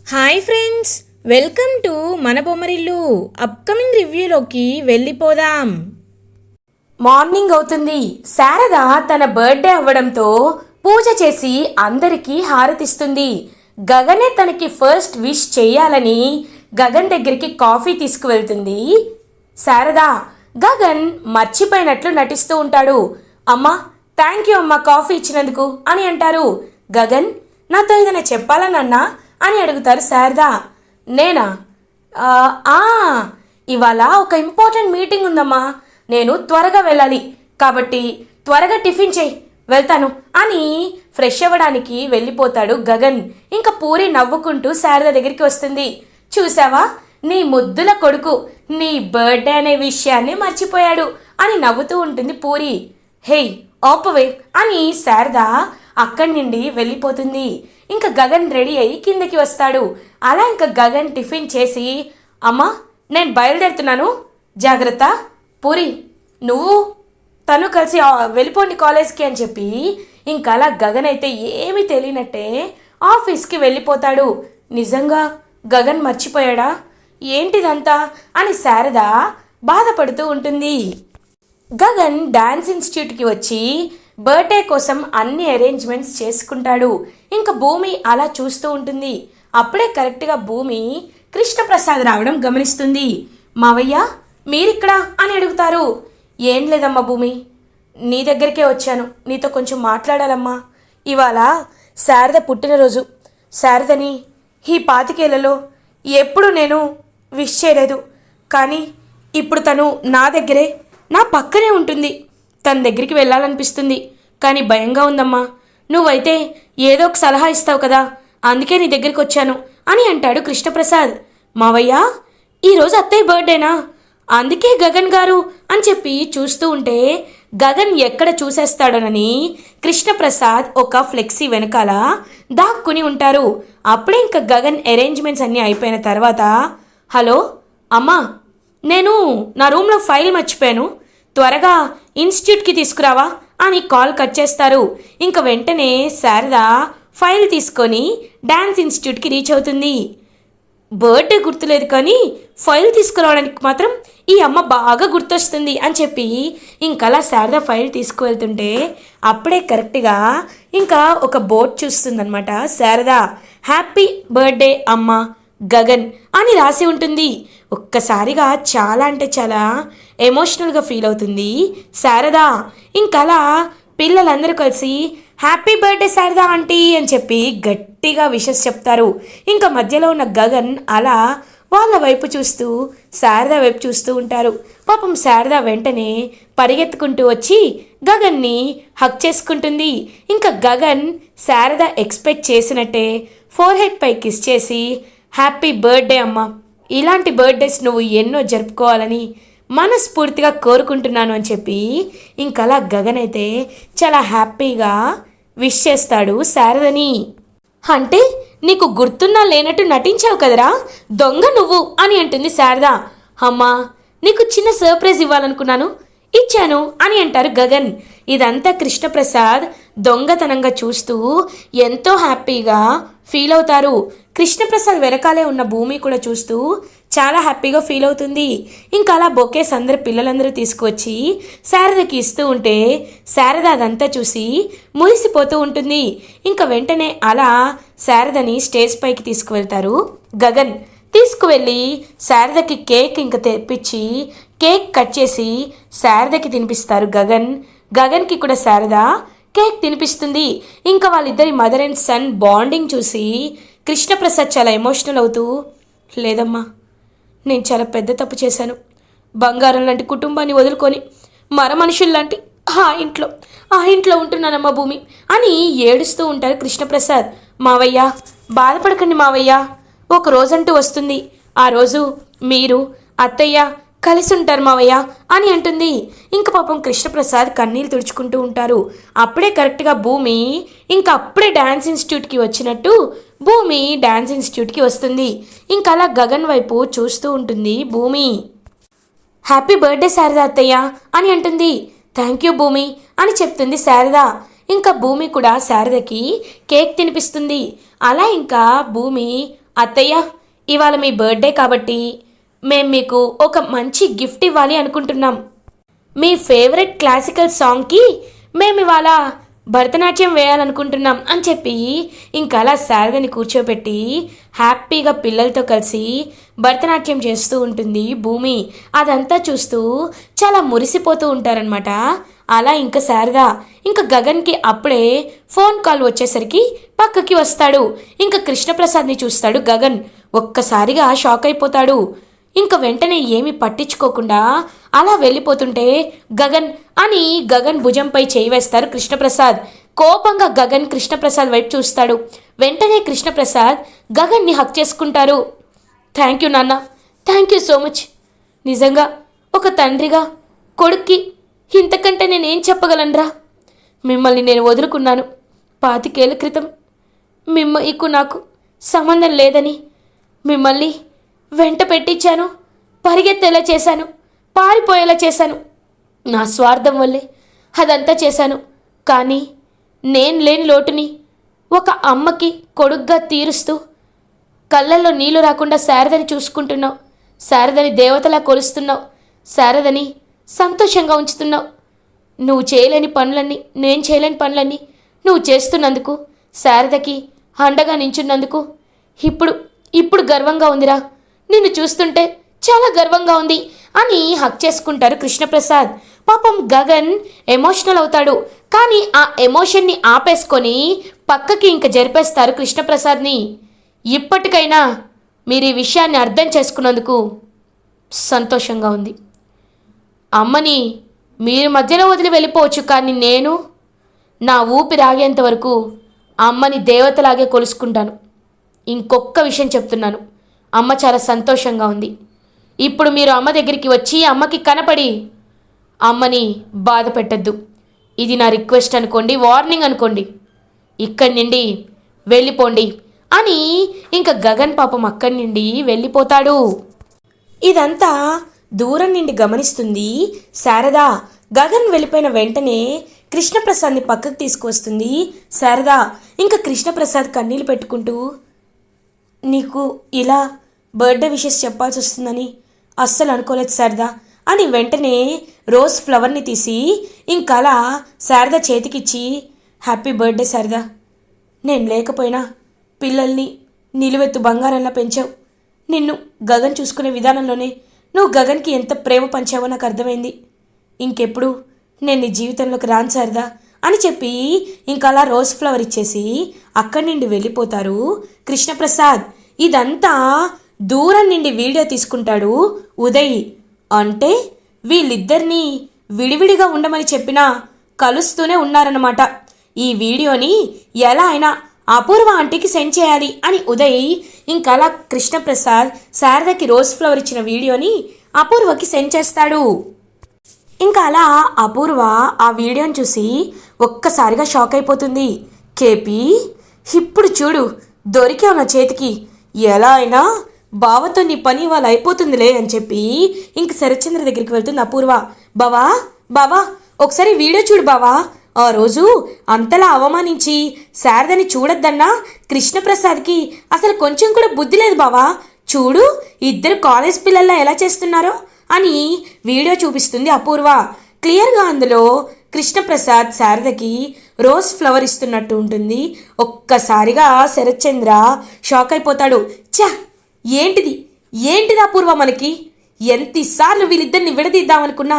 Hi friends, welcome to మన Bommarillu. Upcoming రివ్యూలోకి వెళ్ళిపోదాం. Morning అవుతుంది. శారద తన బర్త్డే అవ్వడంతో పూజ చేసి అందరికీ హారతిస్తుంది. గగనే తనకి ఫస్ట్ విష్ చేయాలని గగన్ దగ్గరికి కాఫీ తీసుకువెళ్తుంది శారద. గగన్ మర్చిపోయినట్లు నటిస్తూ ఉంటాడు. అమ్మా, థ్యాంక్ యూ అమ్మా కాఫీ ఇచ్చినందుకు అని అంటారు. గగన్, నాతో ఏదైనా చెప్పాలనన్నా అని అడుగుతారు శారద. నేనా? ఇవాళ ఒక ఇంపార్టెంట్ మీటింగ్ ఉందమ్మా, నేను త్వరగా వెళ్ళాలి, కాబట్టి త్వరగా టిఫిన్ చేయి, వెళ్తాను అని ఫ్రెష్ అవ్వడానికి వెళ్ళిపోతాడు గగన్. ఇంకా పూరి నవ్వుకుంటూ శారద దగ్గరికి వస్తుంది. చూసావా, నీ ముద్దుల కొడుకు నీ బర్త్డే అనే విషయాన్ని మర్చిపోయాడు అని నవ్వుతూ ఉంటుంది పూరి. హేయ్ ఆపవే అని శారద అక్కడి నుండి వెళ్ళిపోతుంది. ఇంకా గగన్ రెడీ అయ్యి కిందకి వస్తాడు. అలా ఇంకా గగన్ టిఫిన్ చేసి, అమ్మా నేను బయలుదేరుతున్నాను, జాగ్రత్త, పూరి నువ్వు తను కలిసి వెళ్ళిపోండి కాలేజ్కి అని చెప్పి ఇంకా అలా గగన్ అయితే ఏమీ తెలియనట్టే ఆఫీస్కి వెళ్ళిపోతాడు. నిజంగా గగన్ మర్చిపోయాడా ఏంటిదంతా అని శారద బాధపడుతూ ఉంటుంది. గగన్ డాన్స్ ఇన్స్టిట్యూట్కి వచ్చి బర్త్డే కోసం అన్ని అరేంజ్మెంట్స్ చేసుకుంటాడు. ఇంకా భూమి అలా చూస్తూ ఉంటుంది. అప్పుడే కరెక్ట్గా భూమి కృష్ణప్రసాద్ రావడం గమనిస్తుంది. మావయ్య మీరిక్కడ అని అడుగుతారు. ఏం లేదమ్మా భూమి, నీ దగ్గరికే వచ్చాను, నీతో కొంచెం మాట్లాడాలమ్మా. ఇవాళ శారద పుట్టినరోజు. శారదని ఈ 25 ఎప్పుడు నేను విష్ చేయలేదు, కానీ ఇప్పుడు తను నా దగ్గరే నా పక్కనే ఉంటుంది. తన దగ్గరికి వెళ్ళాలనిపిస్తుంది, కానీ భయంగా ఉందమ్మా. నువ్వైతే ఏదో ఒక సలహా ఇస్తావు కదా, అందుకే నీ దగ్గరికి వచ్చాను అని అంటాడు కృష్ణప్రసాద్. మావయ్య ఈరోజు అత్తయ్య బర్త్డేనా, అందుకే గగన్ గారు అని చెప్పి చూస్తూ ఉంటే గగన్ ఎక్కడ చూసేస్తాడోనని కృష్ణప్రసాద్ ఒక ఫ్లెక్సీ వెనకాల దాక్కుని ఉంటారు. అప్పుడే ఇంకా గగన్ అరేంజ్మెంట్స్ అన్నీ అయిపోయిన తర్వాత, హలో అమ్మా, నేను నా రూమ్లో ఫైల్ మర్చిపోయాను, త్వరగా ఇన్స్టిట్యూట్కి తీసుకురావా అని కాల్ కట్ చేస్తారు. ఇంకా వెంటనే శారద ఫైల్ తీసుకొని డ్యాన్స్ ఇన్స్టిట్యూట్కి రీచ్ అవుతుంది. బర్త్డే గుర్తులేదు, కానీ ఫైల్ తీసుకురావడానికి మాత్రం ఈ అమ్మ బాగా గుర్తొస్తుంది అని చెప్పి ఇంకలా శారద ఫైల్ తీసుకువెళ్తుంటే అప్పుడే కరెక్ట్గా ఇంకా ఒక బోర్డ్ చూస్తుందన్నమాట శారద. హ్యాపీ బర్త్డే అమ్మ గగన్ అని రాసి ఉంటుంది. ఒక్కసారిగా చాలా అంటే చాలా ఎమోషనల్గా ఫీల్ అవుతుంది శారద. ఇంకలా పిల్లలందరూ కలిసి హ్యాపీ బర్త్డే శారద ఆంటీ అని చెప్పి గట్టిగా విషెస్ చెప్తారు. ఇంకా మధ్యలో ఉన్న గగన్ అలా వాళ్ళ వైపు చూస్తూ శారద వైపు చూస్తూ ఉంటారు. పాపం శారద వెంటనే పరిగెత్తుకుంటూ వచ్చి గగన్ని హక్ చేసుకుంటుంది. ఇంకా గగన్ శారద ఎక్స్పెక్ట్ చేసినట్టే ఫోర్ హెడ్ పై కిస్ చేసి, హ్యాపీ బర్త్డే అమ్మ, ఇలాంటి బర్త్డేస్ నువ్వు ఎన్నో జరుపుకోవాలని మనస్ఫూర్తిగా కోరుకుంటున్నాను అని చెప్పి ఇంకలా గగన్ అయితే చాలా హ్యాపీగా విష్ చేస్తాడు శారదని. అంటే నీకు గుర్తున్నా లేనట్టు నటించావు కదరా దొంగ నువ్వు అని అంటుంది శారద. అమ్మా, నీకు చిన్న సర్ప్రైజ్ ఇవ్వాలనుకున్నాను, ఇచ్చాను అని అంటారు గగన్. ఇదంతా కృష్ణప్రసాద్ దొంగతనంగా చూస్తూ ఎంతో హ్యాపీగా ఫీల్ అవుతారు. కృష్ణప్రసాద్ వెనకాలే ఉన్న భూమి కూడా చూస్తూ చాలా హ్యాపీగా ఫీల్ అవుతుంది. ఇంకా అలా బొకేస్ పిల్లలందరూ తీసుకువచ్చి శారదకి ఇస్తూ ఉంటే శారద అదంతా చూసి మురిసిపోతూ ఉంటుంది. ఇంకా వెంటనే అలా శారదని స్టేజ్ పైకి తీసుకువెళ్తారు గగన్. తీసుకువెళ్ళి శారదకి కేక్ ఇంకా తెప్పించి కేక్ కట్ చేసి శారదకి తినిపిస్తారు గగన్. గగన్కి కూడా శారద కేక్ తినిపిస్తుంది. ఇంకా వాళ్ళిద్దరి మదర్ అండ్ సన్ బాండింగ్ చూసి కృష్ణప్రసాద్ చాలా ఎమోషనల్ అవుతూ, లేదమ్మా, నేను చాలా పెద్ద తప్పు చేశాను, బంగారం లాంటి కుటుంబాన్ని వదులుకొని మర మనుషుల్లాంటి ఆ ఇంట్లో ఉంటున్నానమ్మా భూమి అని ఏడుస్తూ ఉంటారు కృష్ణప్రసాద్. మావయ్య బాధపడకండి మావయ్య, ఒక రోజంటూ వస్తుంది, ఆ రోజు మీరు అత్తయ్య కలిసి ఉంటారు మావయ్య అని అంటుంది. ఇంక పాపం కృష్ణప్రసాద్ కన్నీళ్ళు తుడుచుకుంటూ ఉంటారు. అప్పుడే కరెక్ట్గా భూమి ఇంకా అప్పుడే డ్యాన్స్ ఇన్స్టిట్యూట్కి వచ్చినట్టు భూమి డ్యాన్స్ ఇన్స్టిట్యూట్కి వస్తుంది. ఇంకా అలా గగన్ వైపు చూస్తూ ఉంటుంది భూమి. హ్యాపీ బర్త్డే శారద అత్తయ్య అని అంటుంది. థ్యాంక్ యూ భూమి అని చెప్తుంది శారద. ఇంకా భూమి కూడా శారదకి కేక్ తినిపిస్తుంది. అలా ఇంకా భూమి అత్తయ్య, ఇవాళ మీ బర్త్డే కాబట్టి మేం మీకు ఒక మంచి గిఫ్ట్ ఇవ్వాలి అనుకుంటున్నాం. మీ ఫేవరెట్ క్లాసికల్ సాంగ్కి మేము ఇవాళ భరతనాట్యం వేయాలనుకుంటున్నాం అని చెప్పి ఇంకా అలా శారదని కూర్చోబెట్టి హ్యాపీగా పిల్లలతో కలిసి భరతనాట్యం చేస్తూ ఉంటుంది భూమి. అదంతా చూస్తూ చాలా మురిసిపోతూ ఉంటారనమాట. అలా ఇంకా శారద ఇంకా గగన్కి అప్పుడే ఫోన్ కాల్ వచ్చేసరికి పక్కకి వస్తాడు. ఇంకా కృష్ణప్రసాద్ని చూస్తాడు గగన్. ఒక్కసారిగా షాక్ అయిపోతాడు. ఇంక వెంటనే ఏమీ పట్టించుకోకుండా అలా వెళ్ళిపోతుంటే గగన్ అని గగన్ భుజంపై చేయి వేస్తారు కృష్ణప్రసాద్. కోపంగా గగన్ కృష్ణప్రసాద్ వైపు చూస్తాడు. వెంటనే కృష్ణప్రసాద్ గగన్ని హక్ చేసుకుంటారు. థ్యాంక్ యూ నాన్న, థ్యాంక్ యూ సో మచ్. నిజంగా ఒక తండ్రిగా కొడుక్కి ఇంతకంటే నేనేం చెప్పగలనురా. మిమ్మల్ని నేను వదులుకున్నాను 25 ఏళ్ల క్రితం. మీకు నాకు సంబంధం లేదని మిమ్మల్ని వెంట పెట్టించాను, పరిగెత్తేలా చేశాను, పారిపోయేలా చేశాను. నా స్వార్థం వల్లే అదంతా చేశాను. కానీ నేను లేని లోటుని ఒక అమ్మకి కొడుగ్గా తీరుస్తూ కళ్ళల్లో నీళ్లు రాకుండా శారదని చూసుకుంటున్నావు. శారదని దేవతలా కొలుస్తున్నావు. శారదని సంతోషంగా ఉంచుతున్నావు. నువ్వు చేయలేని పనులన్నీ, నేను చేయలేని పనులన్నీ నువ్వు చేస్తున్నందుకు, శారదకి అండగా నించున్నందుకు ఇప్పుడు గర్వంగా ఉందిరా. నిన్ను చూస్తుంటే చాలా గర్వంగా ఉంది అని హక్ చేసుకుంటారు కృష్ణప్రసాద్. పాపం గగన్ ఎమోషనల్ అవుతాడు. కానీ ఆ ఎమోషన్ని ఆపేసుకొని పక్కకి ఇంక జరిపేస్తారు కృష్ణప్రసాద్ని. ఇప్పటికైనా మీరు ఈ విషయాన్ని అర్థం చేసుకున్నందుకు సంతోషంగా ఉంది. అమ్మని మీరు మధ్యలో వదిలి వెళ్ళిపోవచ్చు, కానీ నేను నా ఊపిరి ఆగేంత వరకు అమ్మని దేవతలాగే కొలుసుకుంటాను. ఇంకొక్క విషయం చెప్తున్నాను, అమ్మ చాలా సంతోషంగా ఉంది. ఇప్పుడు మీరు అమ్మ దగ్గరికి వచ్చి అమ్మకి కనపడి అమ్మని బాధ పెట్టద్దు. ఇది నా రిక్వెస్ట్ అనుకోండి, వార్నింగ్ అనుకోండి. ఇక్కడి నుండి వెళ్ళిపోండి అని ఇంకా గగన్ పాపం అక్కడి నుండి వెళ్ళిపోతాడు. ఇదంతా దూరం నుండి గమనిస్తుంది శారద. గగన్ వెళ్ళిపోయిన వెంటనే కృష్ణప్రసాద్ని పక్కకు తీసుకువస్తుంది శారద. ఇంకా కృష్ణప్రసాద్ కన్నీళ్ళు పెట్టుకుంటూ, నీకు ఇలా బర్త్డే విషెస్ చెప్పాల్సి వస్తుందని అస్సలు అనుకోలేదు శారద అని వెంటనే రోజ్ ఫ్లవర్ని తీసి ఇంకలా శారద చేతికిచ్చి, హ్యాపీ బర్త్డే శారద. నేను లేకపోయినా పిల్లల్ని నిలువెత్తు బంగారంలా పెంచావు. నిన్ను గగన్ చూసుకునే విధానంలోనే నువ్వు గగన్కి ఎంత ప్రేమ పంచావో నాకు అర్థమైంది. ఇంకెప్పుడు నేను నీ జీవితంలోకి రాను శారద అని చెప్పి ఇంకలా రోజ్ ఫ్లవర్ ఇచ్చేసి అక్కడి నుండి వెళ్ళిపోతారు కృష్ణప్రసాద్. ఇదంతా దూరం నుండి వీడియో తీసుకుంటాడు ఉదయ్. అంటే వీళ్ళిద్దరినీ విడివిడిగా ఉండమని చెప్పినా కలుస్తూనే ఉన్నారన్నమాట. ఈ వీడియోని ఎలా అయినా అపూర్వ ఆంటీకి సెండ్ చేయాలి అని ఉదయ్ ఇంకలా కృష్ణప్రసాద్ శారదకి రోజ్ ఫ్లవర్ ఇచ్చిన వీడియోని అపూర్వకి సెండ్ చేస్తాడు. ఇంకా అలా అపూర్వ ఆ వీడియోని చూసి ఒక్కసారిగా షాక్ అయిపోతుంది. కేపీ, ఇప్పుడు చూడు దొరికావు నా చేతికి, ఎలా అయినా బావతో నీ పని ఇవాళ అయిపోతుందిలే అని చెప్పి ఇంక శరత్చంద్ర దగ్గరికి వెళ్తుంది అపూర్వ. బావా ఒకసారి వీడియో చూడు బావా. ఆ రోజు అంతలా అవమానించి శారదని చూడొద్దన్నా కృష్ణప్రసాద్కి అసలు కొంచెం కూడా బుద్ధి లేదు బావా. చూడు ఇద్దరు కాలేజ్ పిల్లల్లా ఎలా చేస్తున్నారో అని వీడియో చూపిస్తుంది అపూర్వ. క్లియర్గా అందులో కృష్ణప్రసాద్ శారదకి రోజ్ ఫ్లవర్ ఇస్తున్నట్టు ఉంటుంది. ఒక్కసారిగా శరత్చంద్ర షాక్ అయిపోతాడు. ఏంటిది అపూర్వ, మనకి ఎంతసార్లు వీళ్ళిద్దరిని విడదీద్దామనుకున్నా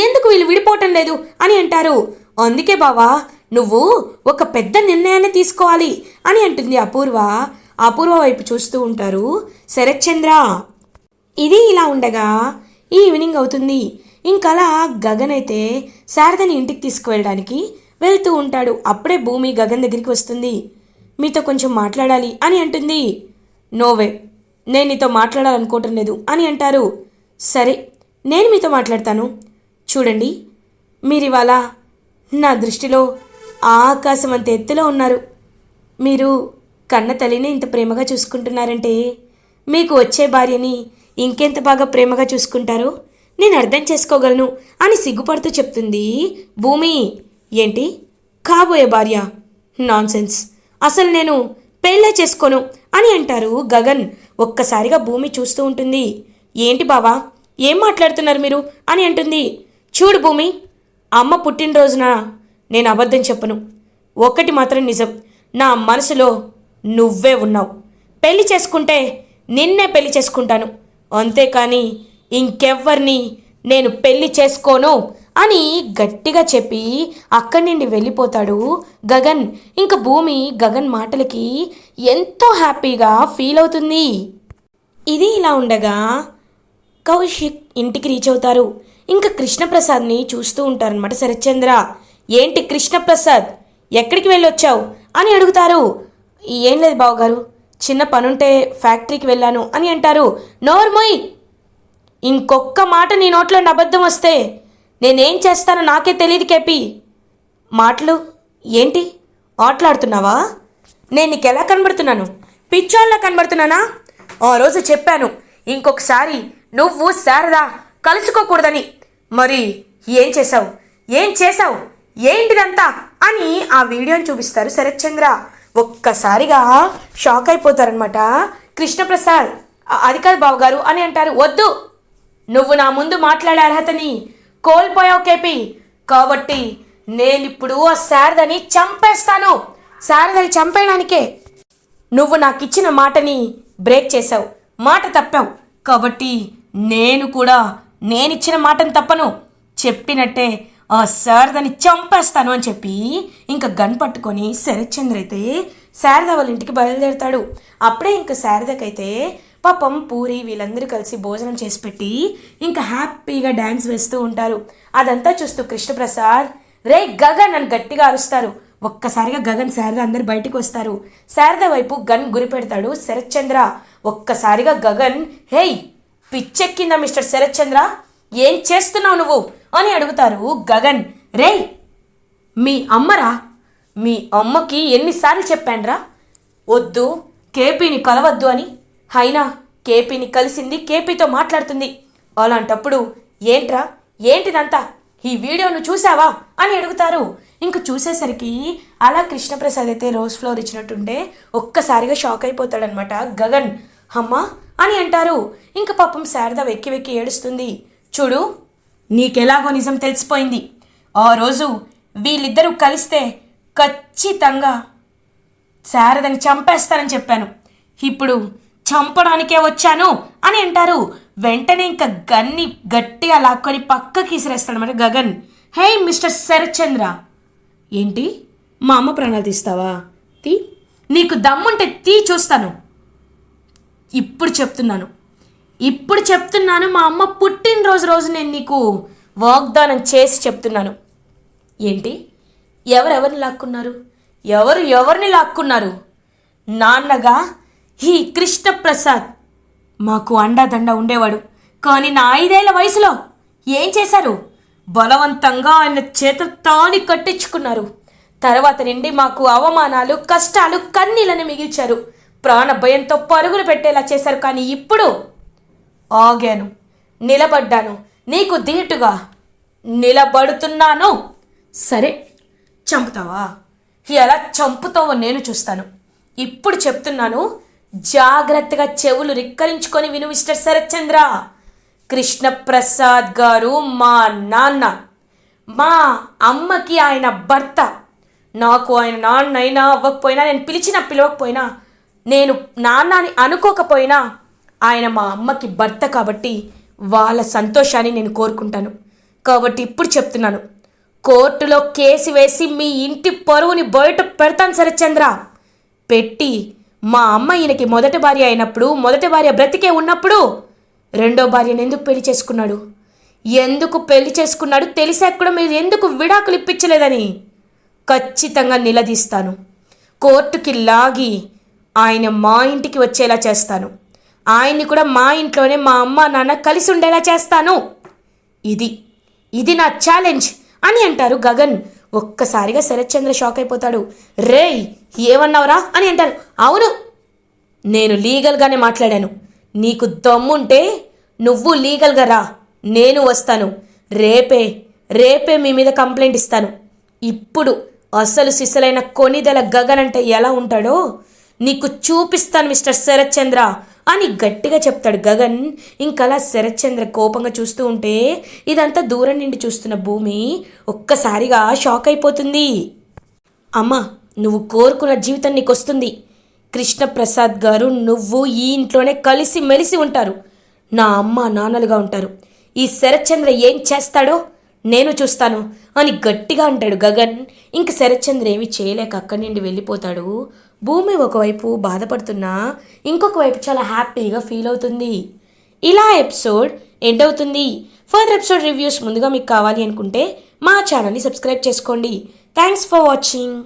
ఎందుకు వీళ్ళు విడిపోవటం లేదు అని అంటారు. అందుకే బావా నువ్వు ఒక పెద్ద నిర్ణయాన్ని తీసుకోవాలి అని అంటుంది అపూర్వ. అపూర్వ వైపు చూస్తూ ఉంటారు శరత్చంద్ర. ఇది ఇలా ఉండగా ఈవినింగ్ అవుతుంది. ఇంకలా గగన్ అయితే శారదని ఇంటికి తీసుకువెళ్ళడానికి వెళ్తూ ఉంటాడు. అప్పుడే భూమి గగన్ దగ్గరికి వస్తుంది. మీతో కొంచెం మాట్లాడాలి అని అంటుంది. నోవే, నేను నీతో మాట్లాడాలనుకోవటం లేదు అని అంటారు. సరే నేను మీతో మాట్లాడతాను. చూడండి, మీరు ఇవాళ నా దృష్టిలో ఆకాశం అంత ఎత్తులో ఉన్నారు. మీరు కన్న తల్లిని ఇంత ప్రేమగా చూసుకుంటున్నారంటే మీకు వచ్చే భార్యని ఇంకెంత బాగా ప్రేమగా చూసుకుంటారో నేను అర్థం చేసుకోగలను అని సిగ్గుపడుతూ చెప్తుంది భూమి. ఏంటి కాబోయే భార్య? నాన్సెన్స్, అసలు నేను పెళ్ళే చేసుకోను అని అంటారు గగన్. ఒక్కసారిగా భూమి చూస్తూ ఉంటుంది. ఏంటి బావా, ఏం మాట్లాడుతున్నారు మీరు అని అంటుంది. చూడు భూమి, అమ్మ పుట్టినరోజున నేను అబద్ధం చెప్పను. ఒక్కటి మాత్రం నిజం, నా మనసులో నువ్వే ఉన్నావు. పెళ్లి చేసుకుంటే నిన్నే పెళ్లి చేసుకుంటాను, అంతేకాని ఇంకెవ్వరిని నేను పెళ్లి చేసుకోను అని గట్టిగా చెప్పి అక్కడి నుండి వెళ్ళిపోతాడు గగన్. ఇంక భూమి గగన్ మాటలకి ఎంతో హ్యాపీగా ఫీల్ అవుతుంది. ఇది ఇలా ఉండగా కౌశిక్ ఇంటికి రీచ్ అవుతారు. ఇంకా కృష్ణప్రసాద్ని చూస్తూ ఉంటారనమాట శరత్చంద్ర. ఏంటి కృష్ణప్రసాద్, ఎక్కడికి వెళ్ళొచ్చావు అని అడుగుతారు. ఏం లేదు బావగారు, చిన్న పనుంటే ఫ్యాక్టరీకి వెళ్ళాను అని అంటారు. నోర్మోయ్, ఇంకొక్క మాట నీ నోట్లో అబద్ధం వస్తే నేనేం చేస్తానో నాకే తెలియదు కేపీ. మాటలు ఏంటి ఆటలాడుతున్నావా? నేను నీకు ఎలా కనబడుతున్నాను? పిచ్చోళ్ళ కనబడుతున్నానా? ఆ రోజు చెప్పాను ఇంకొకసారి నువ్వు శారదా కలుసుకోకూడదని. మరి ఏం చేసావు? ఏం చేసావు? ఏంటిదంతా అని ఆ వీడియోని చూపిస్తారు శరత్చంద్ర. ఒక్కసారిగా షాక్ అయిపోతారనమాట కృష్ణప్రసాద్. అది కాదు బావగారు అని అంటారు. వద్దు, నువ్వు నా ముందు మాట్లాడే అర్హతని కోల్పోయావు కేపీ. కాబట్టి నేనిప్పుడు ఆ శారదని చంపేస్తాను. శారదని చంపేయడానికే నువ్వు నాకు ఇచ్చిన మాటని బ్రేక్ చేసావు, మాట తప్పావు. కాబట్టి నేను కూడా నేనిచ్చిన మాటను తప్పను, చెప్పినట్టే ఆ శారదని చంపేస్తాను అని చెప్పి ఇంకా గన్ పట్టుకొని శరత్చంద్ర అయితే శారద వాళ్ళ ఇంటికి బయలుదేరుతాడు. అప్పుడే ఇంకా శారదకైతే పాపం పూరి వీళ్ళందరూ కలిసి భోజనం చేసి పెట్టి ఇంకా హ్యాపీగా డ్యాన్స్ వేస్తూ ఉంటారు. అదంతా చూస్తూ కృష్ణప్రసాద్ రే గగన్ అని గట్టిగా అరుస్తారు. ఒక్కసారిగా గగన్ శారద అందరు బయటికి వస్తారు. శారద వైపు గన్ గురి పెడతాడు శరత్చంద్ర. ఒక్కసారిగా గగన్, హేయ్ పిచ్చెక్కిందా మిస్టర్ శరత్చంద్ర, ఏం చేస్తున్నావు నువ్వు అని అడుగుతారు గగన్. రే మీ అమ్మరా, మీ అమ్మకి ఎన్నిసార్లు చెప్పానురా వద్దు కేపీని కలవద్దు అని. అయినా కేపీని కలిసింది, కేపీతో మాట్లాడుతుంది. అలాంటప్పుడు ఏంట్రా, ఏంటిదంతా? ఈ వీడియోను చూసావా అని అడుగుతారు. ఇంక చూసేసరికి అలా కృష్ణప్రసాద్ అయితే రోజ్ ఫ్లవర్ ఇచ్చినట్టుంటే ఒక్కసారిగా షాక్ అయిపోతాడనమాట గగన్. అమ్మా అని అంటారు. ఇంక పాపం శారద వెక్కి వెక్కి ఏడుస్తుంది. చూడు, నీకెలాగో నిజం తెలిసిపోయింది. ఆ రోజు వీళ్ళిద్దరూ కలిస్తే ఖచ్చితంగా శారదని చంపేస్తానని చెప్పాను. ఇప్పుడు చంపడానికే వచ్చాను అని అంటారు. వెంటనే ఇంకా గన్ని గట్టిగా లాక్కొని పక్కకి ఇసిరేస్తాడనమాట గగన్. హే మిస్టర్ శరత్చంద్ర, ఏంటి మా అమ్మ ప్రాణాలు తీస్తావా? తీ, నీకు దమ్ముంటే తీ చూస్తాను. ఇప్పుడు చెప్తున్నాను మా అమ్మ పుట్టినరోజు నేను నీకు వాగ్దానం చేసి చెప్తున్నాను. ఏంటి? ఎవరెవరిని లాక్కున్నారు? ఎవరిని లాక్కున్నారు? నాన్నగా ఈ కృష్ణప్రసాద్ మాకు అండాదండ ఉండేవాడు. కానీ నా 5 ఏళ్ల వయసులో ఏం చేశారు? బలవంతంగా ఆయన చేత తాళి కట్టించుకున్నారు. తర్వాత నుండి మాకు అవమానాలు, కష్టాలు, కన్నీళ్ళని మిగిల్చారు. ప్రాణ భయంతో పరుగులు పెట్టేలా చేశారు. కానీ ఇప్పుడు ఆగాను, నిలబడ్డాను, నీకు ధీటుగా నిలబడుతున్నాను. సరే, చంపుతావా? ఎలా చంపుతావో నేను చూస్తాను. ఇప్పుడు చెప్తున్నాను, జాగ్రత్తగా చెవులు రిక్కరించుకొని విను మిస్టర్ శరత్చంద్ర. కృష్ణప్రసాద్ గారు మా నాన్న, మా అమ్మకి ఆయన భర్త. నాకు ఆయన నాన్న అయినా అవ్వకపోయినా, నేను పిలవకపోయినా, నేను నాన్న అని అనుకోకపోయినా ఆయన మా అమ్మకి భర్త. కాబట్టి వాళ్ళ సంతోషాన్ని నేను కోరుకుంటాను. కాబట్టి ఇప్పుడు చెప్తున్నాను, కోర్టులో కేసు వేసి మీ ఇంటి పరువుని బయట పెడతాను శరత్చంద్ర. పెట్టి మా అమ్మ ఈయనకి మొదటి భార్య అయినప్పుడు, మొదటి భార్య బ్రతికే ఉన్నప్పుడు రెండో భార్యను ఎందుకు పెళ్లి చేసుకున్నాడు? తెలిసాక కూడా మీరు ఎందుకు విడాకులు ఇప్పించలేదని ఖచ్చితంగా నిలదీస్తాను. కోర్టుకి లాగి ఆయన మా ఇంటికి వచ్చేలా చేస్తాను. ఆయన్ని కూడా మా ఇంట్లోనే మా అమ్మ నాన్న కలిసి ఉండేలా చేస్తాను. ఇది నా ఛాలెంజ్ అని అంటారు గగన్. ఒక్కసారిగా శరత్చంద్ర షాక్ అయిపోతాడు. రేయ్ ఏమన్నావురా అని అంటారు. అవును, నేను లీగల్గానే మాట్లాడాను. నీకు దమ్ముంటే నువ్వు లీగల్గా రా, నేను వస్తాను. రేపే మీ మీద కంప్లైంట్ ఇస్తాను. ఇప్పుడు అసలు సిసలైన కొనిదెల గగన్ అంటే ఎలా ఉంటాడో నీకు చూపిస్తాను మిస్టర్ శరత్ చంద్ర అని గట్టిగా చెప్తాడు గగన్. ఇంకలా శరత్ చంద్ర కోపంగా చూస్తూ ఉంటే ఇదంతా దూరం నుండి చూస్తున్న భూమి ఒక్కసారిగా షాక్ అయిపోతుంది. అమ్మా, నువ్వు కోరుకున్న జీవితం నీకు వస్తుంది. కృష్ణప్రసాద్ గారు నువ్వు ఈ ఇంట్లోనే కలిసి మెలిసి ఉంటారు. నా అమ్మ నాన్నలుగా ఉంటారు. ఈ శరత్ చంద్ర ఏం చేస్తాడో నేను చూస్తాను అని గట్టిగా అంటాడు గగన్. ఇంక శరత్ చంద్ర ఏమీ చేయలేక అక్కడి నుండి వెళ్ళిపోతాడు. భూమి ఒకవైపు బాధపడుతున్నా ఇంకొక వైపు చాలా హ్యాపీగా ఫీల్ అవుతుంది. ఇలా ఎపిసోడ్ ఎండ్ అవుతుంది. ఫర్దర్ ఎపిసోడ్ రివ్యూస్ ముందుగా మీకు కావాలి అనుకుంటే మా ఛానల్ని సబ్స్క్రైబ్ చేసుకోండి. Thanks for watching.